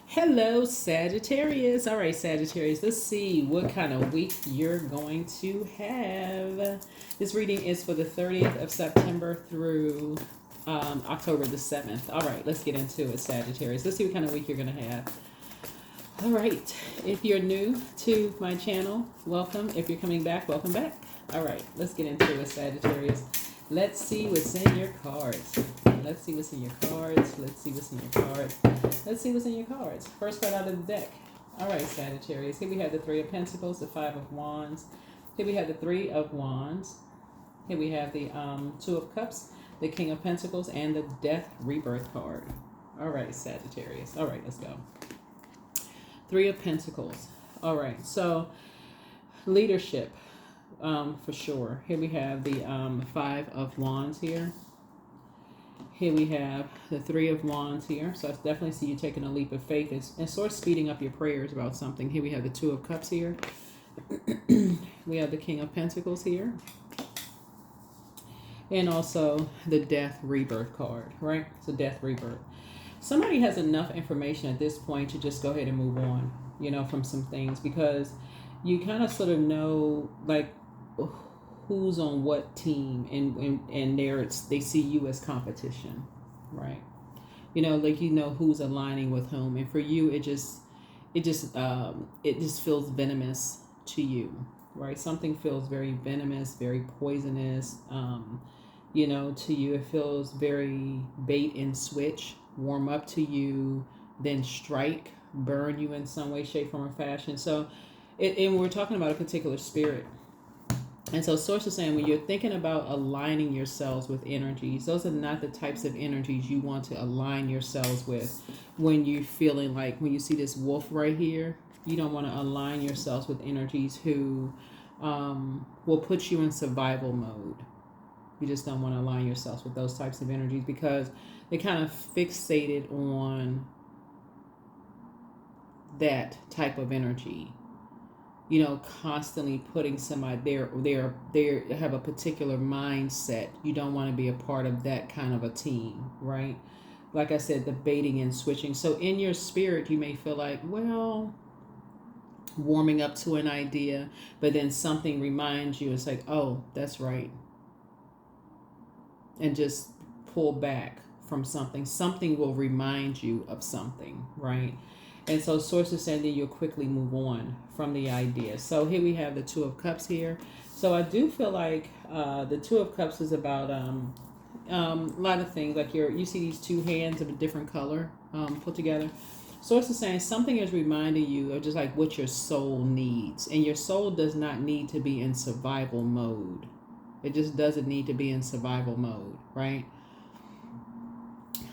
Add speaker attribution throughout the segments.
Speaker 1: Hello, Sagittarius. All right, Sagittarius, let's see what kind of week you're going to have. This reading is for the 30th of September through October the 7th. All right, let's get into it, Sagittarius. Let's see what kind of week you're going to have. All right, if you're new to my channel, welcome. If you're coming back, welcome back. All right, let's get into it, Sagittarius. Let's see what's in your cards. Let's see what's in your cards. Let's see what's in your cards. Let's see what's in your cards. First card out of the deck. All right, Sagittarius. Here we have the Three of Pentacles, the Five of Wands. Here we have the Three of Wands. Here we have the Two of Cups, the King of Pentacles, and the Death Rebirth card. All right, Sagittarius. All right, let's go. Three of Pentacles. All right, so leadership, for sure. Here we have the Five of Wands here. Here we have the Three of Wands here. So I definitely see you taking a leap of faith and sort of speeding up your prayers about something. Here we have the Two of Cups here. We have the King of Pentacles here. And also the Death Rebirth card, right? So Death Rebirth. Somebody has enough information at this point to just go ahead and move on, from some things, because you kind of sort of know, like, who's on what team, and they see you as competition, right? Who's aligning with whom, and for you it just feels venomous to you, right? Something feels very venomous, very poisonous, to you. It feels very bait and switch, warm up to you, then strike, burn you in some way, shape, form, or fashion. So and we're talking about a particular spirit. And so Source is saying, when you're thinking about aligning yourselves with energies, those are not the types of energies you want to align yourselves with. When you're feeling like, when you see this wolf right here, you don't want to align yourselves with energies who will put you in survival mode. You just don't want to align yourselves with those types of energies, because they kind of fixated on that type of energy. Constantly putting somebody they have a particular mindset. You don't want to be a part of that kind of a team, right? Like I said, the baiting and switching. So in your spirit, you may feel like, well, warming up to an idea, but then something reminds you. It's like, oh, that's right. And just pull back from something. Something will remind you of something, right? And so Source is saying that you'll quickly move on from the idea. So here we have the Two of Cups here. So I do feel like the Two of Cups is about a lot of things. Like you see these two hands of a different color put together. Source is saying something is reminding you of just like what your soul needs. And your soul does not need to be in survival mode. It just doesn't need to be in survival mode, right?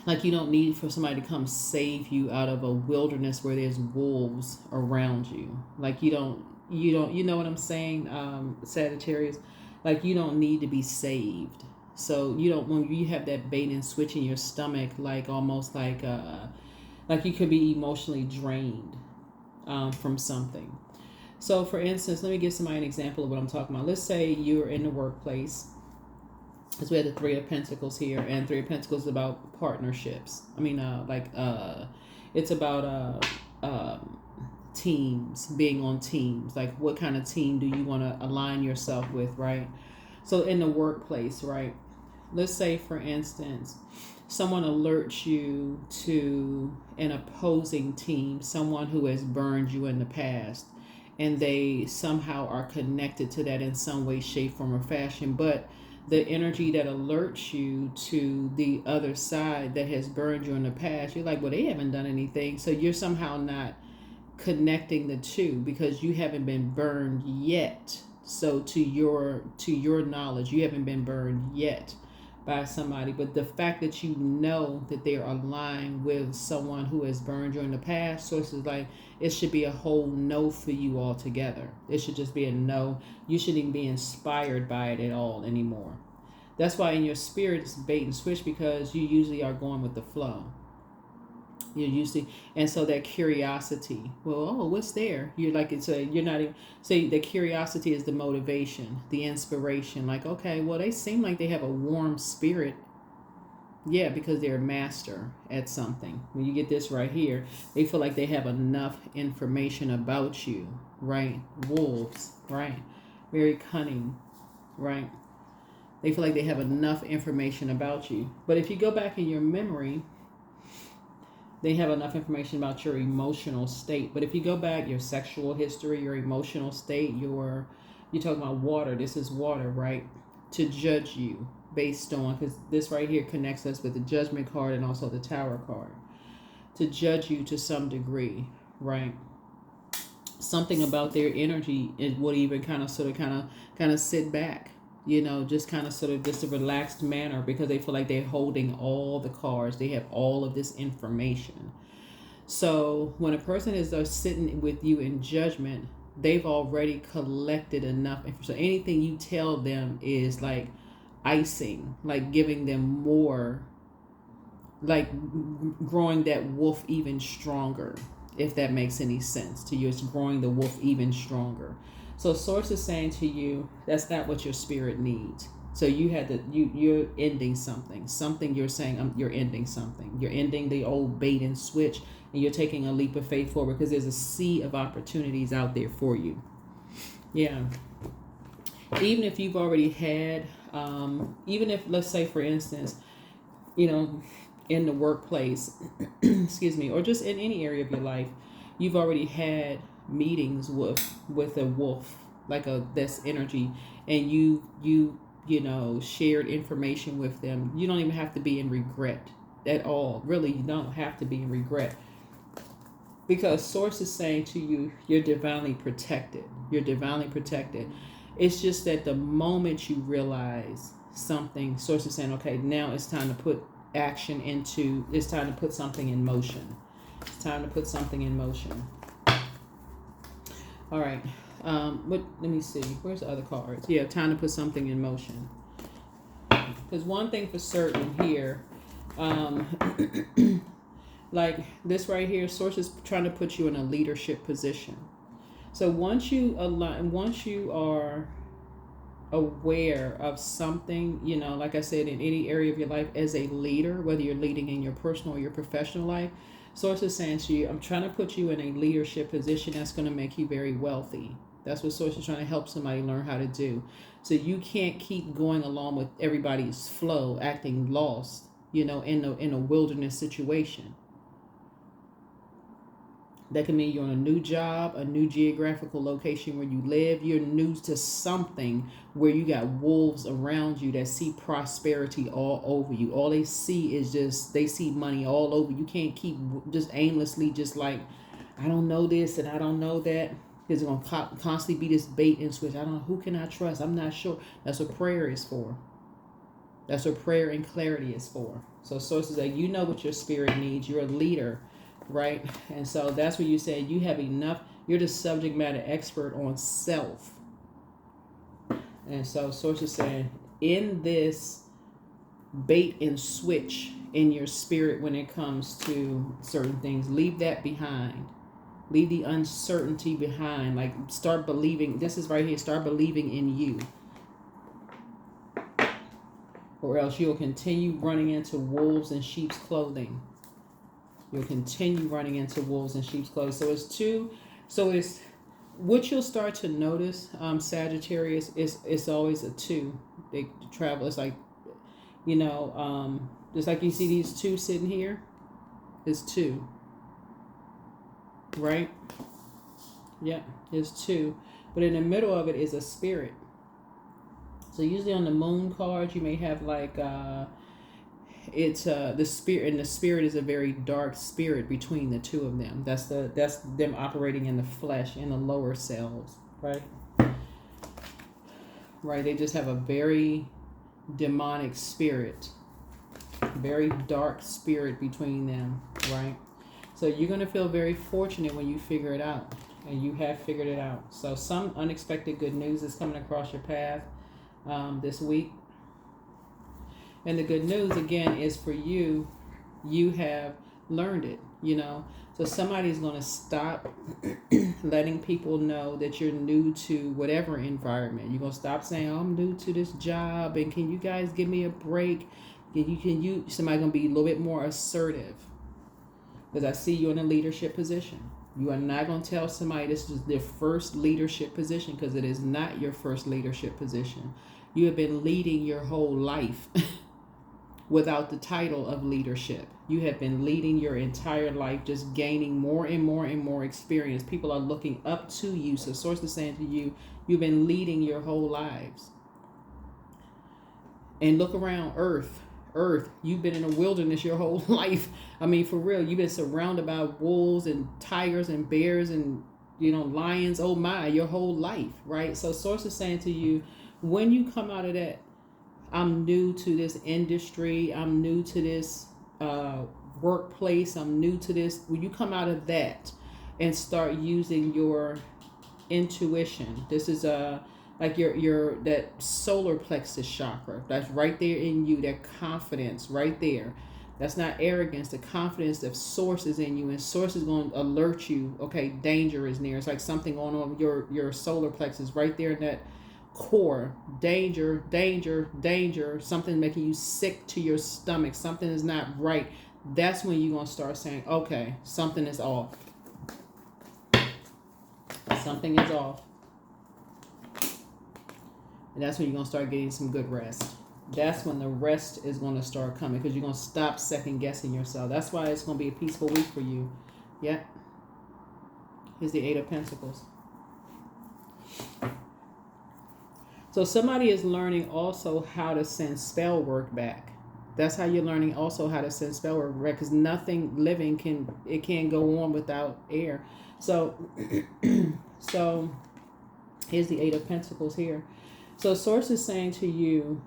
Speaker 1: Like, you don't need for somebody to come save you out of a wilderness where there's wolves around you. Like, you know what I'm saying, Sagittarius? Like, you don't need to be saved. So when you have that bait and switch in your stomach, like almost like you could be emotionally drained from something. So for instance, let me give somebody an example of what I'm talking about. Let's say you're in the workplace. Because we had the Three of Pentacles here, and Three of Pentacles is about partnerships. It's about teams, being on teams. Like, what kind of team do you want to align yourself with, right? So in the workplace, right? Let's say, for instance, someone alerts you to an opposing team, someone who has burned you in the past, and they somehow are connected to that in some way, shape, form, or fashion, but the energy that alerts you to the other side that has burned you in the past, you're like, well, they haven't done anything. So you're somehow not connecting the two because you haven't been burned yet. So to your knowledge, you haven't been burned yet by somebody. But the fact that you know that they're aligned with someone who has burned you in the past, so it's like, it should be a whole no for you altogether. It should just be a no. You shouldn't even be inspired by it at all anymore. That's why in your spirit it's bait and switch, because you usually are going with the flow. You're usually, and so that curiosity, well, oh, what's there? You're like, you're not even, say the curiosity is the motivation, the inspiration. Like, okay, well, they seem like they have a warm spirit. Yeah, because they're a master at something. When you get this right here, they feel like they have enough information about you, right? Wolves, right? Very cunning, right? They feel like they have enough information about you. But if you go back in your memory, they have enough information about your emotional state. But if you go back, your sexual history, your emotional state, you're talking about water. This is water, right? To judge you based on, because this right here connects us with the judgment card and also the tower card. To judge you to some degree, right? Something about their energy, it would even kind of sit back, just kind of sort of just a relaxed manner, because they feel like they're holding all the cards. They have all of this information. So when a person is sitting with you in judgment, they've already collected enough information. So anything you tell them is like icing, like giving them more, like growing that wolf even stronger. If that makes any sense to you, it's growing the wolf even stronger. So source is saying to you, that's not what your spirit needs. So you're ending something you're saying, you're ending something. You're ending the old bait and switch, and you're taking a leap of faith forward, because there's a sea of opportunities out there for you. Yeah. Even if you've already had, even if, let's say, for instance, in the workplace, excuse me, or just in any area of your life, you've already had meetings with a wolf, like this energy, and you shared information with them. You don't even have to be in regret at all. Really, you don't have to be in regret, because source is saying to you, you're divinely protected. You're divinely protected. It's just that the moment you realize something, source is saying, okay, now it's time to put it's time to put something in motion. It's time to put something in motion. All right. Let me see. Where's the other cards? Yeah, time to put something in motion. Because one thing for certain here, like this right here, source is trying to put you in a leadership position. So once you are aware of something, like I said, in any area of your life as a leader, whether you're leading in your personal or your professional life, source is saying to you, I'm trying to put you in a leadership position that's going to make you very wealthy. That's what source is trying to help somebody learn how to do. So you can't keep going along with everybody's flow, acting lost, in a wilderness situation. That can mean you're on a new job, a new geographical location where you live. You're new to something where you got wolves around you that see prosperity all over you. All they see is they see money all over. You can't keep just aimlessly just like, I don't know this and I don't know that. Because it's going to constantly be this bait and switch. I don't know, who can I trust? I'm not sure. That's what prayer is for. That's what prayer and clarity is for. So sources that you know what your spirit needs. You're a leader. Right? And so that's where you say you have enough. You're the subject matter expert on self. And so source is saying, in this bait and switch in your spirit when it comes to certain things, leave that behind. Leave the uncertainty behind. Like, start believing. This is right here. Start believing in you. Or else you'll continue running into wolves in sheep's clothing. You'll continue running into wolves in sheep's clothing. So it's what you'll start to notice, Sagittarius, it's always a 2. They travel. It's like, just like you see these 2 sitting here, it's 2. Right? Yeah, it's 2. But in the middle of it is a spirit. So usually on the moon cards, you may have like it's the spirit, and the spirit is a very dark spirit between the 2 of them. That's them operating in the flesh, in the lower selves, right? Right, they just have a very demonic spirit, very dark spirit between them, right? So you're going to feel very fortunate when you figure it out, and you have figured it out. So some unexpected good news is coming across your path this week. And the good news, again, is for you. You have learned it, So somebody's going to stop letting people know that you're new to whatever environment. You're going to stop saying, oh, I'm new to this job, and can you guys give me a break? Somebody gonna be a little bit more assertive, because I see you in a leadership position. You are not going to tell somebody this is their first leadership position, because it is not your first leadership position. You have been leading your whole life without the title of leadership. You have been leading your entire life, just gaining more and more and more experience. People are looking up to you. So source is saying to you, you've been leading your whole lives. And look around Earth, you've been in a wilderness your whole life. I mean, for real, you've been surrounded by wolves and tigers and bears and, lions, oh my, your whole life, right? So source is saying to you, when you come out of that, I'm new to this industry, I'm new to this workplace, I'm new to this. When you come out of that and start using your intuition, this is like your that solar plexus chakra that's right there in you, that confidence right there. That's not arrogance. The confidence of source is in you, and source is going to alert you, okay, danger is near. It's like something going on your solar plexus right there in that core. Danger, danger, danger. Something making you sick to your stomach. Something is not right. That's when you're going to start saying, okay, something is off. Something is off. And that's when you're going to start getting some good rest. That's when the rest is going to start coming, because you're going to stop second guessing yourself. That's why it's going to be a peaceful week for you. Yeah. Here's the Eight of Pentacles. So somebody is learning also how to send spell work back. That's how you're learning also how to send spell work back, because nothing living can't go on without air. So, so here's the Eight of Pentacles here. So source is saying to you,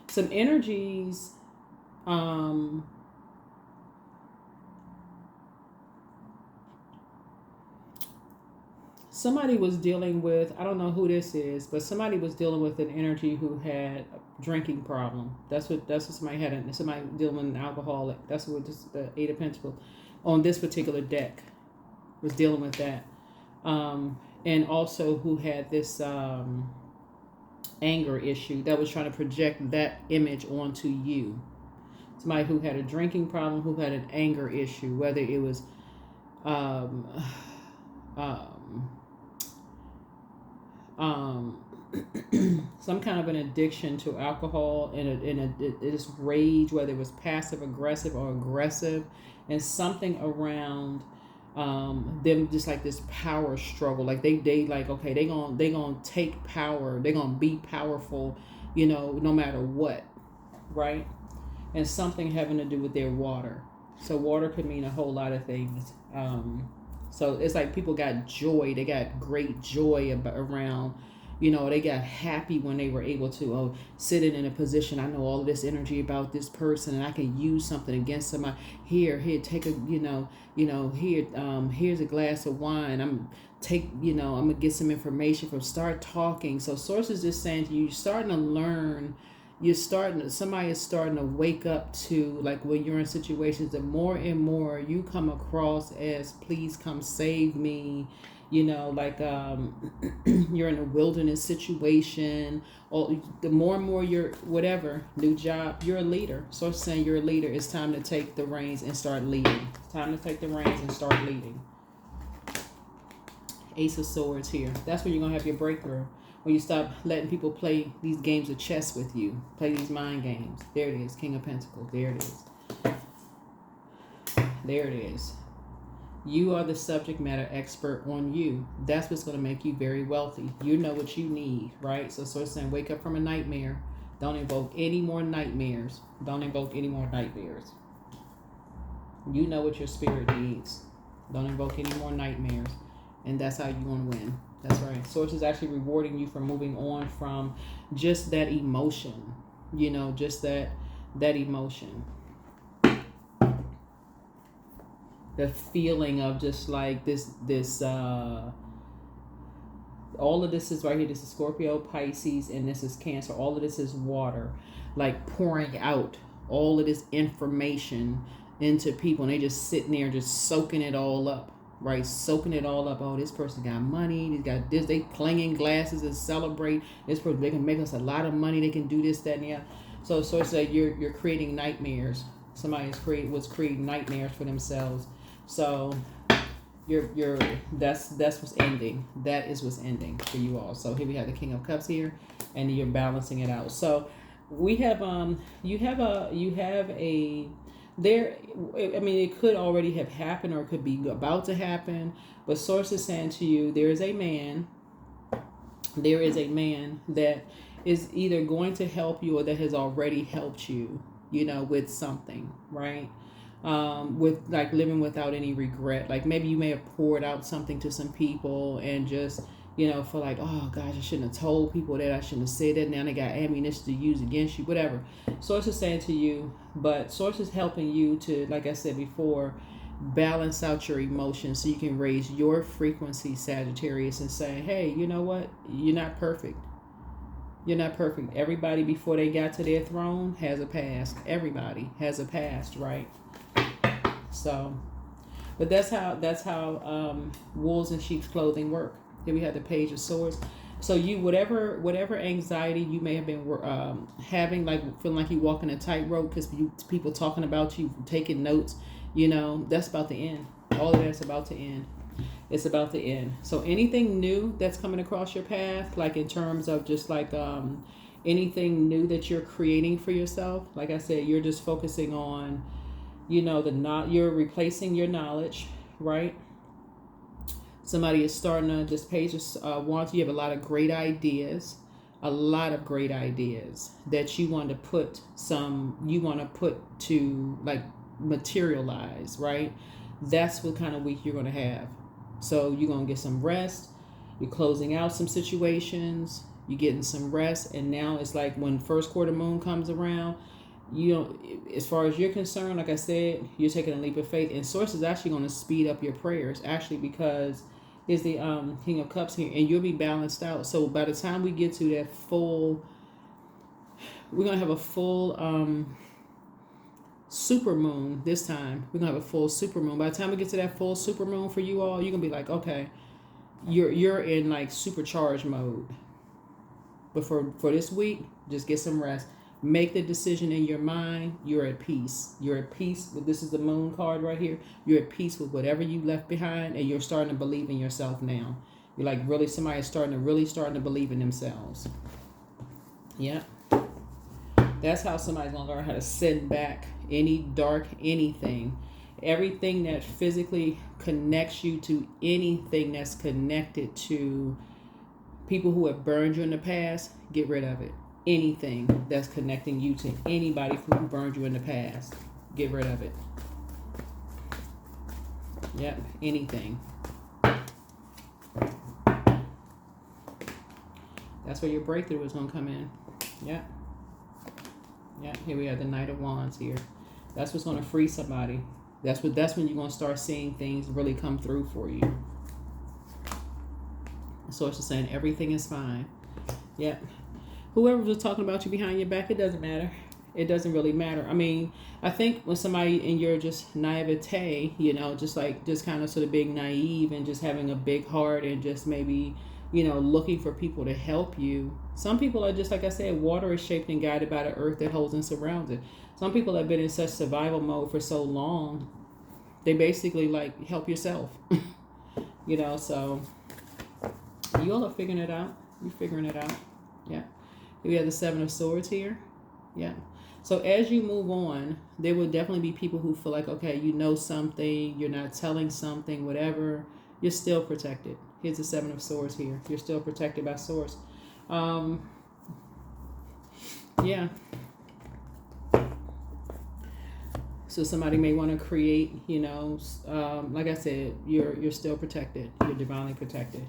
Speaker 1: some energies, somebody was dealing with, I don't know who this is, but somebody was dealing with an energy who had a drinking problem. That's what somebody had. Somebody dealing with an alcoholic. That's what the Eight of Pentacles on this particular deck was dealing with that. And also who had this anger issue that was trying to project that image onto you. Somebody who had a drinking problem, who had an anger issue, whether it was some kind of an addiction to alcohol and this rage, whether it was passive aggressive or aggressive, and something around them, just like this power struggle. Like they like, okay, they gonna take power, they gonna be powerful, no matter what, right? And something having to do with their water. So water could mean a whole lot of things. So it's like people got joy, they got great joy around, they got happy when they were able to sit in a position. I know all of this energy about this person, and I can use something against somebody. Here, take a, here's a glass of wine. I'm gonna get some information from. Start talking. So source is just saying to you, you're starting to learn. Somebody is starting to wake up to, like, when you're in situations, the more and more you come across as, please come save me. Like you're in a wilderness situation, or the more and more you're whatever, new job, you're a leader. So it's saying you're a leader. It's time to take the reins and start leading. It's time to take the reins and start leading. Ace of Swords here. That's when you're going to have your breakthrough. When you stop letting people play these games of chess with you, play these mind games. There it is, King of Pentacles. There it is. There it is. You are the subject matter expert on you. That's what's going to make you very wealthy. You know what you need, right? So it's saying, wake up from a nightmare. Don't invoke any more nightmares. Don't invoke any more nightmares. You know what your spirit needs. Don't invoke any more nightmares. And that's how you're going to win. That's right. Source is actually rewarding you for moving on from just that emotion. Just that emotion. The feeling of just like this all of this is right here. This is Scorpio, Pisces, and this is Cancer. All of this is water, like pouring out all of this information into people, and they just sitting there just soaking it all up, right? Soaking it all up. Oh, this person got money. He's got this. They clanging glasses and celebrate. This person, they can make us a lot of money. They can do this, that, and the other. So source that you're creating nightmares. Somebody was creating nightmares for themselves. So you're that's what's ending. That is what's ending for you all. So here we have the King of Cups here, and you're balancing it out. So we have you have a there. I mean, it could already have happened or it could be about to happen. But source is saying to you, there is a man that is either going to help you or that has already helped you, with something, right? With like living without any regret. Like maybe you may have poured out something to some people and just, feel like, oh gosh, I shouldn't have told people that, I shouldn't have said that. Now they got ammunition to use against you, whatever. Source is saying to you, but Source is helping you to, like I said before, balance out your emotions so you can raise your frequency, Sagittarius, and say, hey, you know what? You're not perfect. You're not perfect. Everybody before they got to their throne has a past. Everybody has a past, right? So, but that's how wolves in sheep's clothing work. Here we have the Page of Swords. So you, whatever anxiety you may have been having, like feeling like you walking a tightrope because people talking about you, taking notes, that's about to end. All of that's about to end. It's about to end. So anything new that's coming across your path, like in terms of just like anything new that you're creating for yourself, like I said, you're just focusing on, you're replacing your knowledge, right? Somebody is starting to, this page wants, you have a lot of great ideas that you want to put to like materialize, right? That's what kind of week you're going to have. So you're going to get some rest. You're closing out some situations. You're getting some rest. And now it's like when first quarter moon comes around, as far as you're concerned, like I said, you're taking a leap of faith. And Source is actually going to speed up your prayers, actually, because it's the King of Cups here. And you'll be balanced out. So by the time we get to that we're going to have a full super moon this time. We're going to have a full super moon. By the time we get to that full super moon for you all, you're going to be like, okay, you're in like supercharged mode. But for this week, just get some rest. Make the decision in your mind. You're at peace. You're at peace. This is the moon card right here. You're at peace with whatever you left behind, and you're starting to believe in yourself now. You're like somebody is starting to believe in themselves. Yeah. That's how somebody's going to learn how to send back anything. Everything that physically connects you to anything that's connected to people who have burned you in the past, get rid of it. Anything that's connecting you to anybody who burned you in the past, get rid of it. Yep, anything. That's where your breakthrough is going to come in. Yep. Yeah, here we have the Knight of Wands here. That's what's going to free somebody. That's when you're going to start seeing things really come through for you. So it's just saying everything is fine. Yeah. Whoever was talking about you behind your back, it doesn't matter. It doesn't really matter. I mean, I think when somebody in your just naivete, just kind of sort of being naive and just having a big heart and just maybe, looking for people to help you. Some people are just, like I said, water is shaped and guided by the earth that holds and surrounds it. Some people have been in such survival mode for so long, they basically like help yourself. So you all are figuring it out. You're figuring it out. Yeah. We have the Seven of Swords here. Yeah. So as you move on, there will definitely be people who feel like, okay, something, you're not telling something, whatever. You're still protected. Here's the Seven of Swords here. You're still protected by Source. Yeah. So somebody may want to create, like I said, you're still protected. You're divinely protected.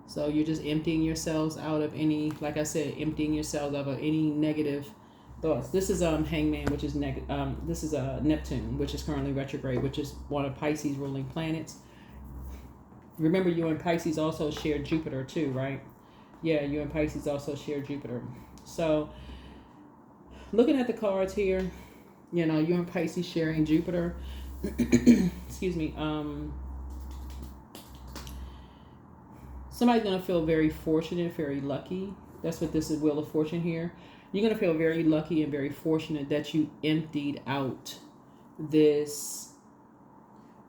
Speaker 1: So you're just emptying yourselves out of any, like I said, any negative thoughts. This is Hangman, which is this is Neptune, which is currently retrograde, which is one of Pisces' ruling planets. Remember, you and Pisces also share Jupiter too, right? Yeah, you and Pisces also share Jupiter. So looking at the cards here, you and Pisces sharing Jupiter. Excuse me. Somebody's going to feel very fortunate, very lucky. That's what this is, Wheel of Fortune here. You're going to feel very lucky and very fortunate that you emptied out this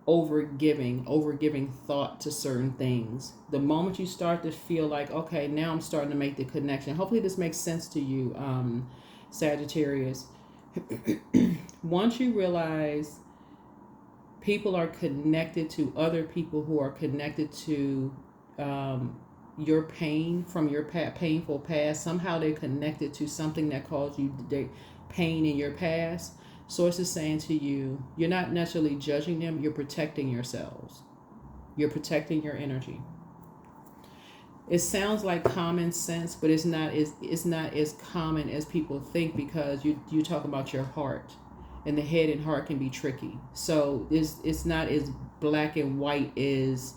Speaker 1: overgiving thought to certain things. The moment you start to feel like, okay, now I'm starting to make the connection. Hopefully this makes sense to you, Sagittarius. Once you realize people are connected to other people who are connected to your pain from your painful past, somehow they're connected to something that caused you pain in your past. Source is saying to you, you're not necessarily judging them, you're protecting yourselves. You're protecting your energy. It sounds like common sense, but it's not as common as people think, because you talk about your heart, and the head and heart can be tricky. So it's not as black and white as,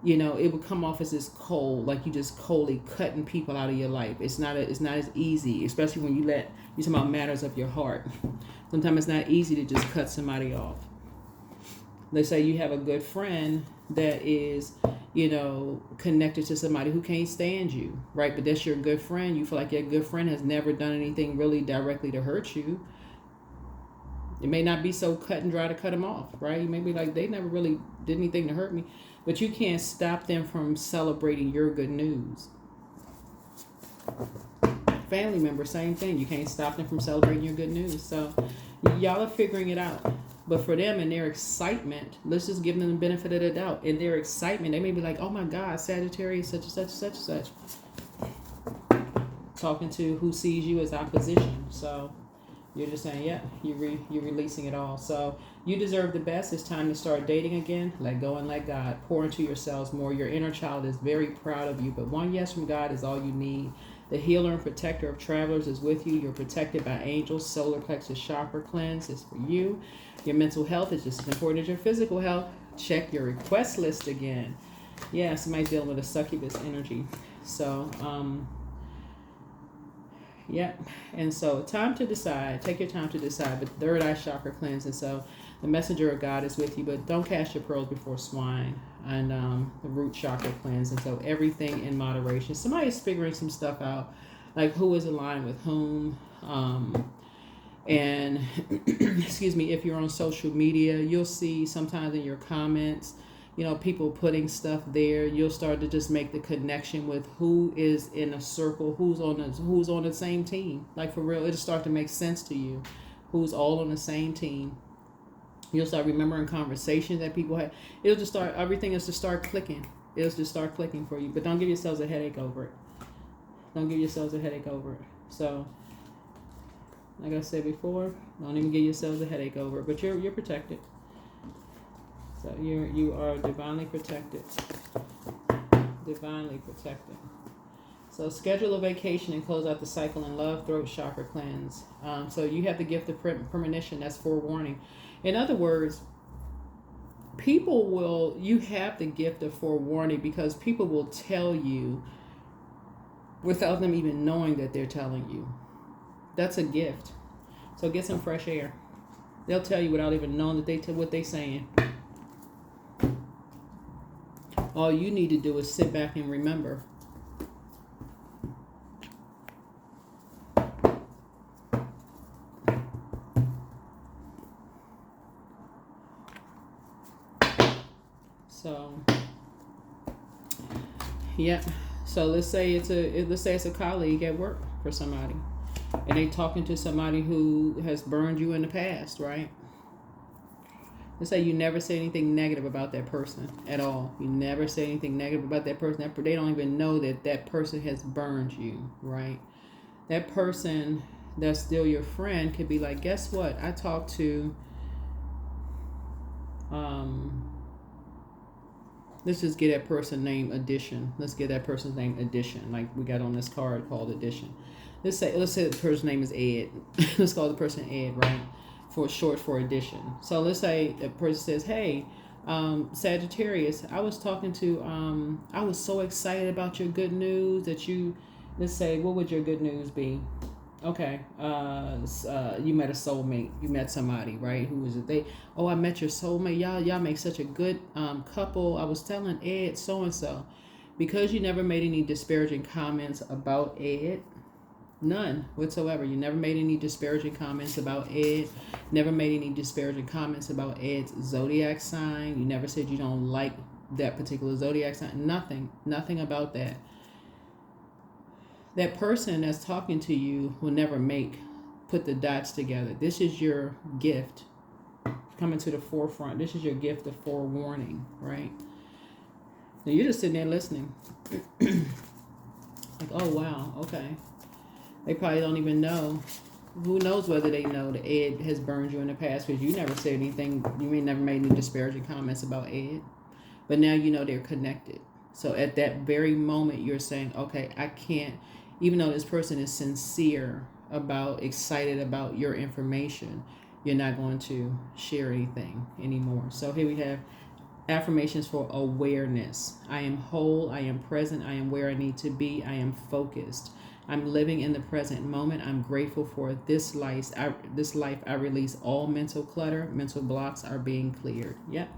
Speaker 1: it would come off as this cold, like you just coldly cutting people out of your life. It's not as easy, especially when you talk about matters of your heart. Sometimes it's not easy to just cut somebody off. Let's say you have a good friend that is, connected to somebody who can't stand you, right? But that's your good friend. You feel like your good friend has never done anything really directly to hurt you. It may not be so cut and dry to cut them off, right? You may be like, they never really did anything to hurt me. But you can't stop them from celebrating your good news. Family member, same thing. You can't stop them from celebrating your good news. So y'all are figuring it out. But for them and their excitement, let's just give them the benefit of the doubt. In their excitement, they may be like, oh my God, Sagittarius, such and such, such and such. Talking to who sees you as opposition. So you're just saying, yeah, you're releasing it all. So you deserve the best. It's time to start dating again. Let go and let God. Pour into yourselves more. Your inner child is very proud of you. But one yes from God is all you need. The healer and protector of travelers is with you. You're protected by angels. Solar plexus chakra cleanse is for you. Your mental health is just as important as your physical health. Check your request list again. Yeah, somebody's dealing with a succubus energy. So, yeah. And so time to decide. Take your time to decide. But third eye chakra cleanse. And so the messenger of God is with you. But don't cast your pearls before swine. And the root chakra cleanse. And so everything in moderation. Somebody's figuring some stuff out. Like who is aligned with whom. And excuse me, if you're on social media, you'll see sometimes in your comments, people putting stuff there. You'll start to just make the connection with who is in a circle, who's on the same team. Like for real, it'll start to make sense to you, who's all on the same team. You'll start remembering conversations that people had. Everything is to start clicking. It'll just start clicking for you. But don't give yourselves a headache over it. So, like I said before, don't even give yourselves a headache over it. But you're protected. So you are divinely protected. Divinely protected. So schedule a vacation and close out the cycle in love, throat chakra cleanse. So you have the gift of premonition. That's forewarning. In other words, you have the gift of forewarning, because people will tell you without them even knowing that they're telling you. That's a gift. So get some fresh air. They'll tell you without even knowing that what they're saying. All you need to do is sit back and remember. So, yeah. So let's say it's a colleague at work for somebody, and they talking to somebody who has burned you in the past, right? Let's say you never say anything negative about that person at all. You never say anything negative about that person. They don't even know that person has burned you, right? That person that's still your friend could be like, guess what? I talked to, let's just get that person name Addition. Let's get that person's name Addition, like we got on this card called Addition. Let's say the person's name is Ed. Let's call the person Ed, right? For short for Addition. So let's say the person says, hey, Sagittarius, I was talking to, I was so excited about your good news that let's say, what would your good news be? Okay, you met a soulmate. You met somebody, right? Who was it? I met your soulmate. Y'all make such a good couple. I was telling Ed so and so, because you never made any disparaging comments about Ed, none whatsoever. You never made any disparaging comments about Ed, never made any disparaging comments about Ed's zodiac sign. You never said you don't like that particular zodiac sign. Nothing about that. That person that's talking to you will never put the dots together. This is your gift coming to the forefront. This is your gift of forewarning, right? Now you're just sitting there listening. Like, oh wow, okay. They probably don't even know. Who knows whether they know that Ed has burned you in the past, because you never said anything. You may never made any disparaging comments about Ed. But now you know they're connected. So at that very moment, you're saying, okay, I can't, even though this person is sincere excited about your information, you're not going to share anything anymore. So here we have affirmations for awareness. I am whole. I am present. I am where I need to be. I am focused. I'm living in the present moment. I'm grateful for this life. I release all mental clutter. Mental blocks are being cleared. Yep.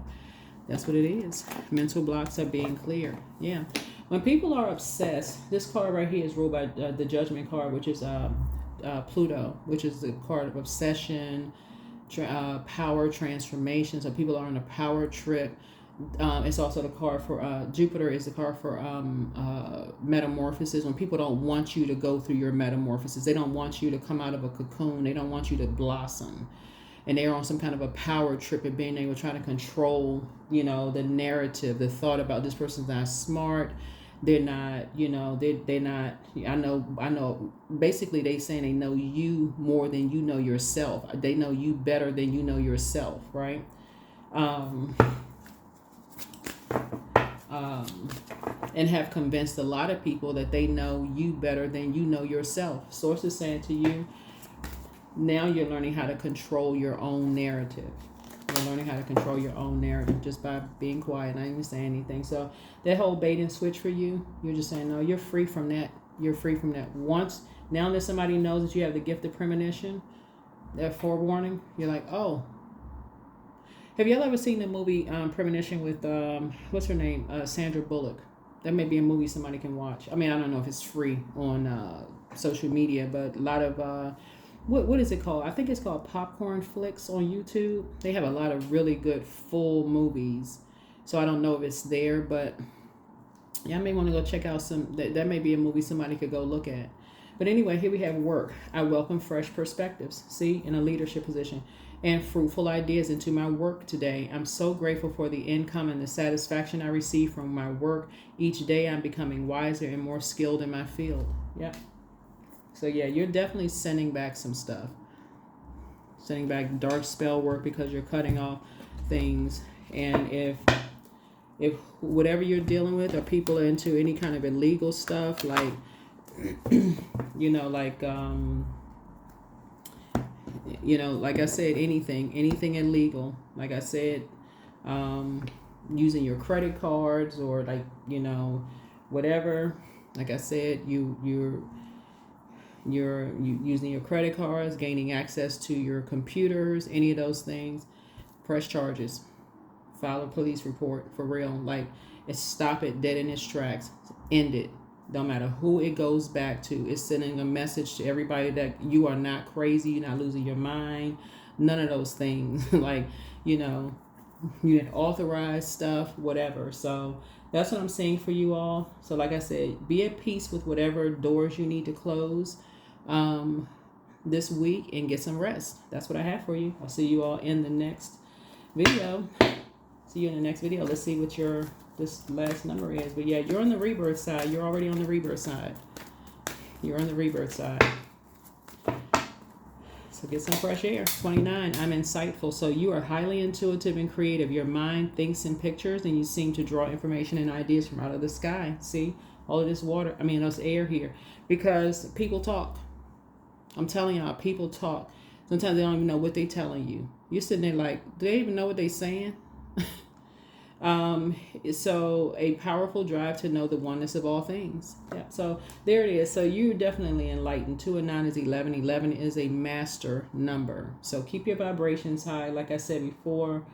Speaker 1: That's what it is. Mental blocks are being cleared. Yeah. When people are obsessed, this card right here is ruled by the Judgment card, which is Pluto, which is the card of obsession, power, transformation. So people are on a power trip. It's also the card for Jupiter is the card for metamorphosis. When people don't want you to go through your metamorphosis, they don't want you to come out of a cocoon. They don't want you to blossom. And they're on some kind of a power trip of being able to try to control, the narrative, the thought about this person's not smart. They're not, they're not, I know, basically they saying they know you more than you know yourself. They know you better than you know yourself, right? And have convinced a lot of people that they know you better than you know yourself. Source is saying to you, now you're learning how to control your own narrative. You're learning how to control your own narrative just by being quiet, not even saying anything. So that whole bait and switch for you, you're just saying, no, you're free from that. You're free from that. Now that somebody knows that you have the gift of premonition, that forewarning, you're like, oh. Have y'all ever seen the movie Premonition with, what's her name? Sandra Bullock. That may be a movie somebody can watch. I mean, I don't know if it's free on social media, but a lot of... What is it called? I think it's called Popcorn Flicks on YouTube. They have a lot of really good full movies. So I don't know if it's there, but yeah, I may want to go check out some. That may be a movie somebody could go look at. But anyway, here we have work. I welcome fresh perspectives. See, in a leadership position. And fruitful ideas into my work today. I'm so grateful for the income and the satisfaction I receive from my work. Each day I'm becoming wiser and more skilled in my field. Yep. So yeah, you're definitely sending back some stuff. Sending back dark spell work because you're cutting off things. And if whatever you're dealing with, or people are into any kind of illegal stuff, like like I said, anything illegal. Like I said, using your credit cards or whatever. Like I said, you're using your credit cards, gaining access to your computers, any of those things, press charges, file a police report for real. Stop it dead in its tracks, end it. No matter who it goes back to, it's sending a message to everybody that you are not crazy, you're not losing your mind, none of those things. You had authorized stuff, whatever. So that's what I'm saying for you all. So like I said, be at peace with whatever doors you need to close this week and get some rest. That's what I have for you. I'll see you all in the next video. See you in the next video. Let's see what this last number is. But yeah, you're on the rebirth side. You're already on the rebirth side. You're on the rebirth side. So get some fresh air. 29, I'm insightful. So you are highly intuitive and creative. Your mind thinks in pictures and you seem to draw information and ideas from out of the sky. See, all of this this air here. Because people talk. I'm telling y'all, people talk. Sometimes they don't even know what they're telling you. You're sitting there like, do they even know what they're saying? So a powerful drive to know the oneness of all things. Yeah. So there it is. So you're definitely enlightened. 2 and 9 is 11. 11 is a master number. So keep your vibrations high. Like I said before,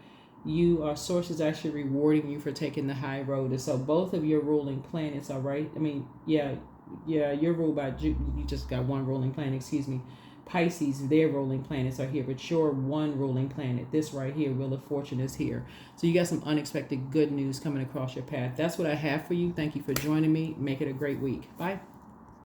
Speaker 1: Source is actually rewarding you for taking the high road. And so both of your ruling planets are right. I mean, yeah, you're ruled by you just got one ruling planet, excuse me. Pisces, their ruling planets are here, but your one ruling planet, this right here, Wheel of Fortune, is here. So you got some unexpected good news coming across your path. That's what I have for you. Thank you for joining me. Make it a great week. Bye.